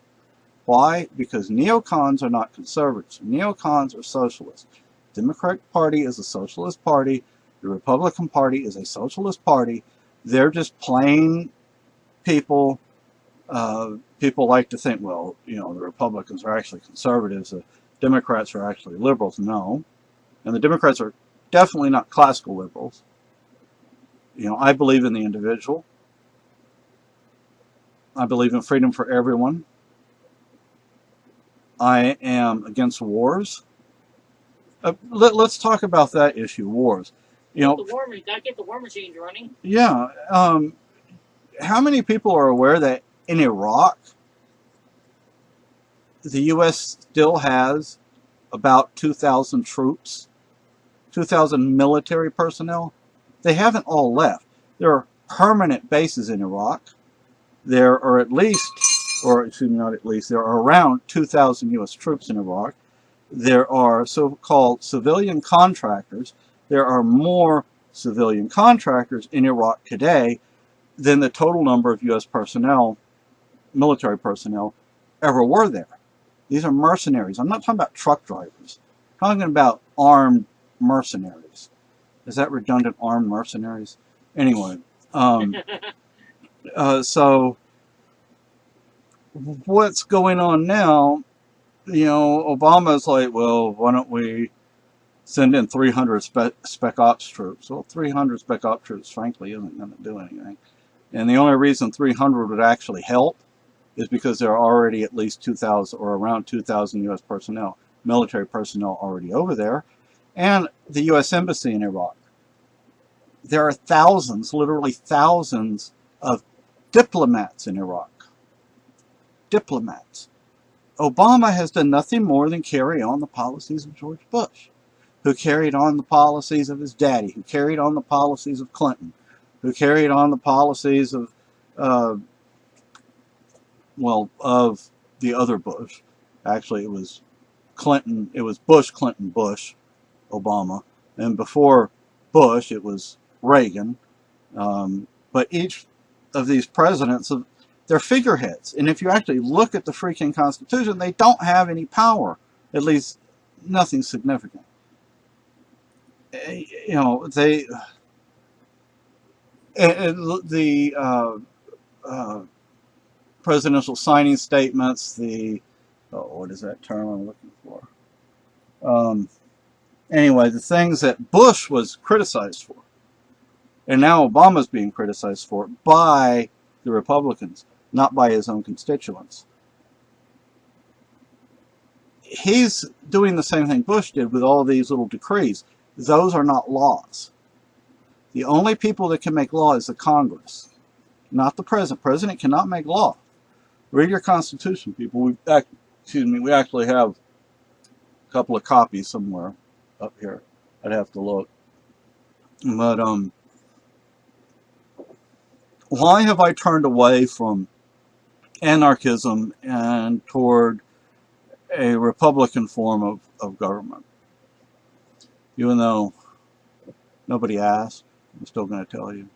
Why? Because neocons are not conservatives. Neocons are socialists. The Democratic Party is a socialist party. The Republican Party is a socialist party. They're just plain people. People like to think, well, the Republicans are actually conservatives. The Democrats are actually liberals. No. And the Democrats are definitely not classical liberals. I believe in the individual. I believe in freedom for everyone. I am against wars. Let's talk about that issue, wars. Gotta get the war machines running. Yeah. How many people are aware that in Iraq, the U.S. still has about 2,000 troops, 2,000 military personnel? They haven't all left. There are permanent bases in Iraq. There are there are around 2,000 U.S. troops in Iraq. There are so-called civilian contractors. There are more civilian contractors in Iraq today than the total number of U.S. personnel, military personnel, ever were there. These are mercenaries. I'm not talking about truck drivers. I'm talking about armed mercenaries. Is that redundant, armed mercenaries? Anyway, so what's going on now? Obama's like, well, why don't we send in 300 spec ops troops? Well, 300 spec ops troops, frankly, isn't going to do anything. And the only reason 300 would actually help is because there are already at least 2,000 or around 2,000 U.S. personnel, military personnel already over there, and the U.S. Embassy in Iraq. There are thousands, literally thousands, of diplomats in Iraq. Diplomats. Obama has done nothing more than carry on the policies of George Bush, who carried on the policies of his daddy, who carried on the policies of Clinton, who carried on the policies of the other Bush. Actually, it was Clinton. It was Bush, Clinton, Bush, Obama. And before Bush, it was Reagan. But each of these presidents, they're figureheads. And if you actually look at the freaking Constitution, they don't have any power. At least, nothing significant. The presidential signing statements, what is that term I'm looking for? Anyway, the things that Bush was criticized for, and now Obama's being criticized for by the Republicans, not by his own constituents. He's doing the same thing Bush did with all these little decrees. Those are not laws. The only people that can make law is the Congress, not the president. The president cannot make law. Read your Constitution, people. We actually have a couple of copies somewhere up here. I'd have to look. But why have I turned away from anarchism and toward a Republican form of government? Even though nobody asked, I'm still going to tell you.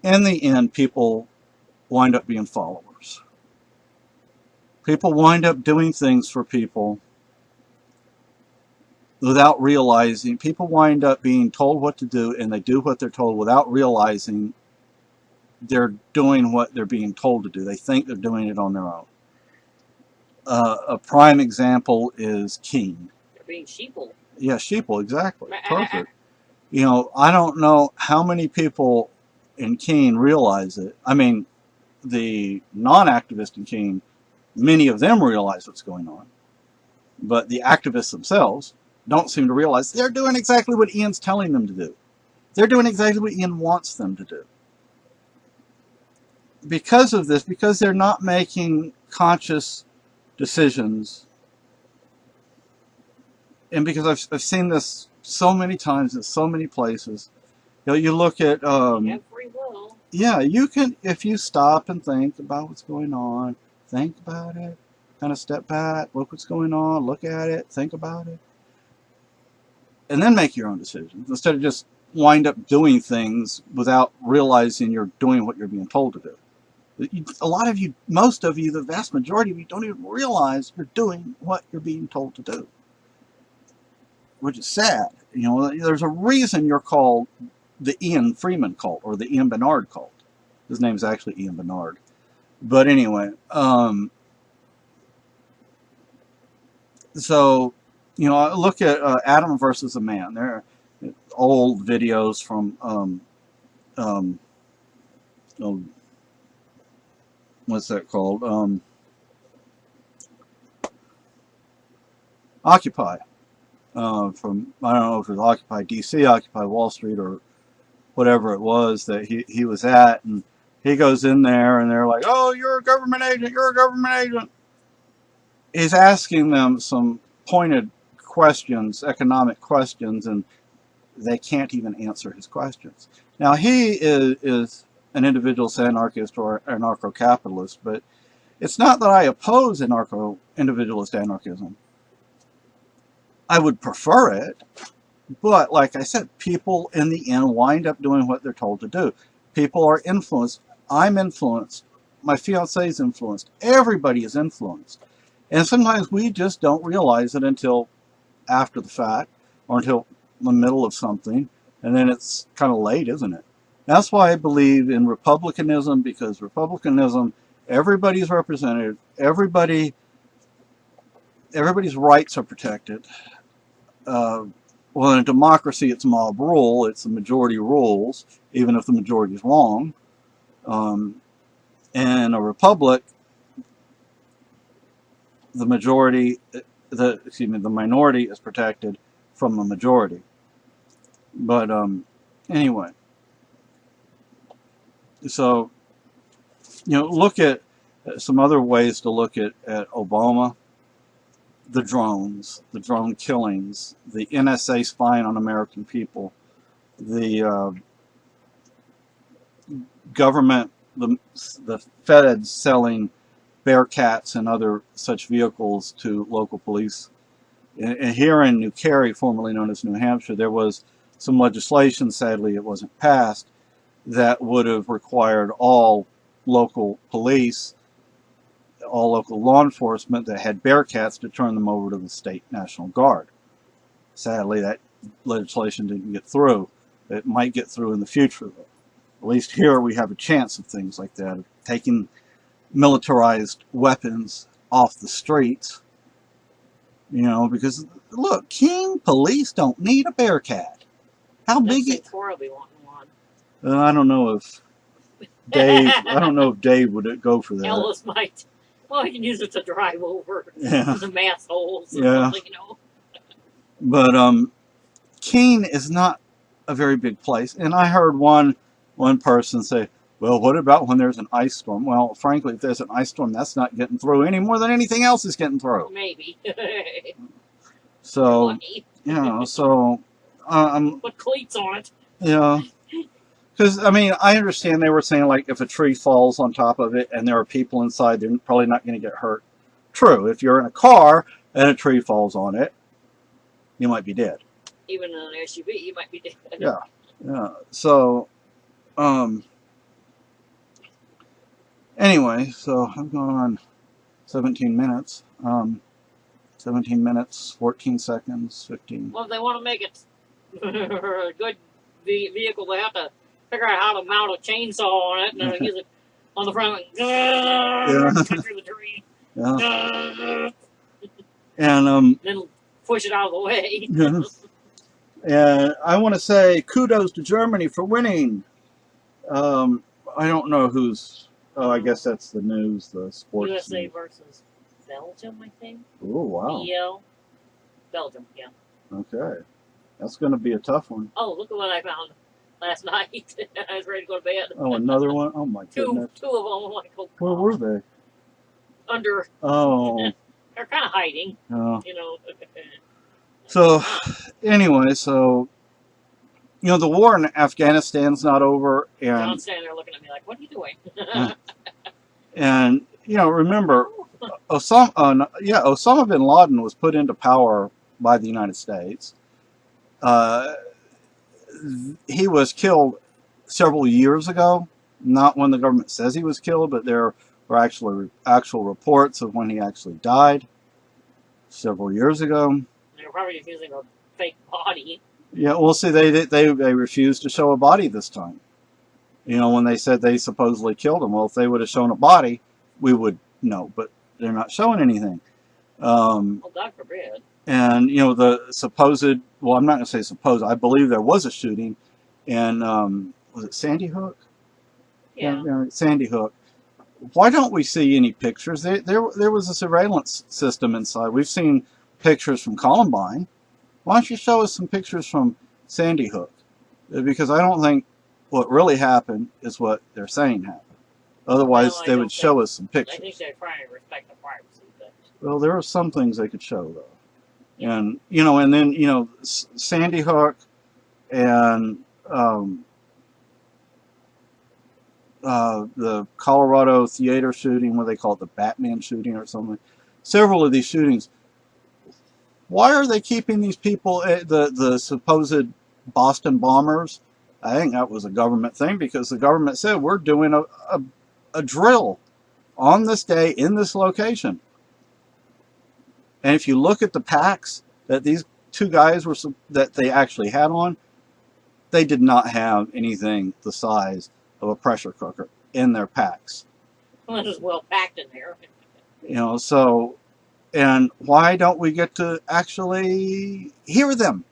In the end, people wind up being followers. People wind up doing things for people without realizing. People wind up being told what to do, and they do what they're told without realizing they're doing what they're being told to do. They think they're doing it on their own. A prime example is Keene. They're being sheeple. Yeah, sheeple, exactly. Perfect. You know, I don't know how many people in Keene realize it. I mean, the non-activists in Keene, many of them realize what's going on. But the activists themselves don't seem to realize they're doing exactly what Ian's telling them to do. They're doing exactly what Ian wants them to do. Because of this, because they're not making conscious decisions, and because I've seen this so many times in so many places. You know, you look at Have free will. yeah, you can, if you stop and think about what's going on, think about it, kind of step back, look what's going on, look at it, think about it, and then make your own decisions instead of just wind up doing things without realizing you're doing what you're being told to do. A lot of you, most of you, the vast majority of you don't even realize you're doing what you're being told to do, which is sad. You know, there's a reason you're called the Ian Freeman cult or the Ian Bernard cult. His name is actually Ian Bernard. But anyway, so, you know, I look at Adam versus a Man. There are old videos from, oh, what's that called? Occupy. From, I don't know if it was Occupy DC, Occupy Wall Street, or whatever it was that he was at, and he goes in there and they're like, oh, you're a government agent, you're a government agent. He's asking them some pointed questions, economic questions, and they can't even answer his questions. Now, he is an individualist anarchist or anarcho-capitalist, but it's not that I oppose individualist anarchism. I would prefer it, but like I said, people in the end wind up doing what they're told to do. People are influenced. I'm influenced. My fiance is influenced. Everybody is influenced. And sometimes we just don't realize it until after the fact or until the middle of something, and then it's kind of late, isn't it? That's why I believe in republicanism, because republicanism, everybody's represented, everybody's rights are protected. Well, in a democracy, it's mob rule. It's the majority rules, even if the majority is wrong. In a republic, the minority is protected from the majority. But anyway, so, you know, look at some other ways to look at Obama. The drones, the drone killings, the NSA spying on American people, the government, the feds selling Bearcats and other such vehicles to local police. And here in New Cary, formerly known as New Hampshire, there was some legislation, sadly it wasn't passed, that would have required all local police, all local law enforcement that had Bearcats to turn them over to the state National Guard. Sadly, that legislation didn't get through. It might get through in the future, though. At least here we have a chance of things like that, of taking militarized weapons off the streets. You know, because look, King police don't need a Bearcat. How big it? Cora will be wanting one. I don't know if Dave. I don't know if Dave would go for that. Ellis might. Well, you can use it to drive over the mass holes. Yeah. You know. But Keene is not a very big place, and I heard one person say, "Well, what about when there's an ice storm?" Well, frankly, if there's an ice storm, that's not getting through any more than anything else is getting through. Maybe. So, you know, so put cleats on it. Yeah. Because, I mean, I understand they were saying, like, if a tree falls on top of it and there are people inside, they're probably not going to get hurt. True. If you're in a car and a tree falls on it, you might be dead. Even in an SUV, you might be dead. Yeah. Yeah. So, anyway, so I'm going on. 17 minutes. 17 minutes, 14 seconds, 15. Well, if they want to make it a good vehicle, they have to figure out how to mount a chainsaw on it and then use it on the front and cut through the tree. Yeah. And then push it out of the way. and I want to say kudos to Germany for winning. I don't know who's. Oh, I guess that's the news, the sports. USA news. versus Belgium, I think. Oh wow. BL. Belgium, yeah. Okay, that's going to be a tough one. Oh, look at what I found last night. I was ready to go to bed. Oh, another one. Oh my goodness. Two of them. I'm like, oh, Where were they? under. Oh. They're kind of hiding. Oh. You know. So, anyway, so the war in Afghanistan's not over, and John's standing there looking at me like, "What are you doing?" and remember, Osama bin Laden was put into power by the United States. He was killed several years ago, not when the government says he was killed, but there were actual reports of when he actually died several years ago. They're probably just using a fake body. Yeah, well, see, they refused to show a body this time. When they said they supposedly killed him. Well, if they would have shown a body, we would know, but they're not showing anything. Oh, God forbid. And, the supposed, well, I'm not going to say supposed, I believe there was a shooting in, was it Sandy Hook? Yeah. Sandy Hook. Why don't we see any pictures? There was a surveillance system inside. We've seen pictures from Columbine. Why don't you show us some pictures from Sandy Hook? Because I don't think what really happened is what they're saying happened. Otherwise, Well, they would show us some I pictures. think they're trying to respect the privacy. But Well, there are some things they could show, though. And, and then, Sandy Hook and the Colorado theater shooting, what they call it, the Batman shooting or something. Several of these shootings. Why are they keeping these people, the supposed Boston bombers? I think that was a government thing because the government said we're doing a drill on this day in this location. And if you look at the packs that these two guys that they actually had on, they did not have anything the size of a pressure cooker in their packs. well, it's well packed in there. So, and why don't we get to actually hear them?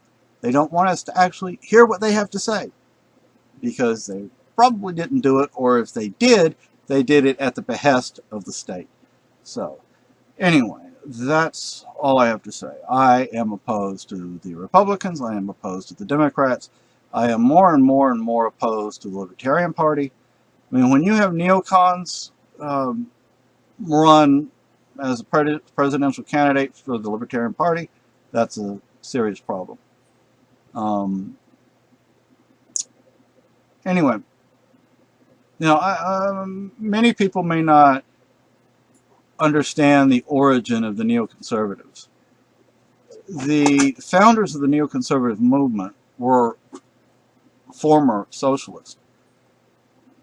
They don't want us to actually hear what they have to say because they probably didn't do it, or if they did it at the behest of the state. So, anyway, that's all I have to say. I am opposed to the Republicans. I am opposed to the Democrats. I am more and more and more opposed to the Libertarian Party. I mean, when you have neocons run as a presidential candidate for the Libertarian Party, that's a serious problem. Anyway, many people may not understand the origin of the neoconservatives. The founders of the neoconservative movement were former socialists.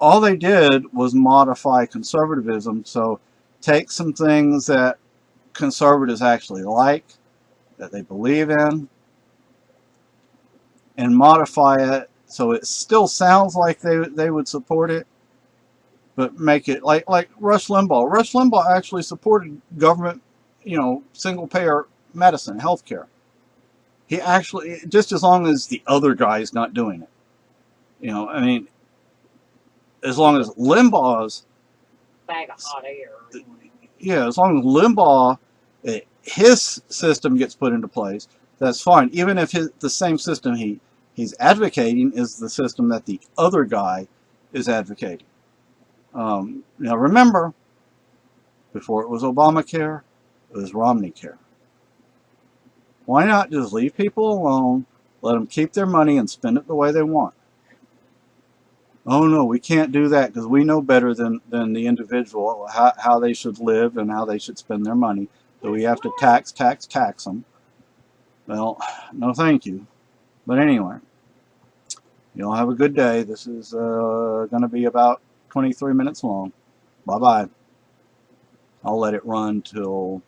All they did was modify conservatism, so take some things that conservatives actually like, that they believe in, and modify it so it still sounds like they would support it, but make it like Rush Limbaugh. Rush Limbaugh actually supported government, single payer medicine, healthcare. He actually, just as long as the other guy's not doing it. I mean, as long as Limbaugh's Bag of hot air. Yeah, as long as Limbaugh, his system gets put into place, that's fine. Even if the same system he's advocating is the system that the other guy is advocating. Now remember, before it was Obamacare, it was Romney Care. Why not just leave people alone, let them keep their money and spend it the way they want? Oh no, we can't do that because we know better than the individual how they should live and how they should spend their money. So we have to tax them. Well, no thank you. But anyway, y'all have a good day. This is going to be about 23 minutes long. Bye-bye. I'll let it run till,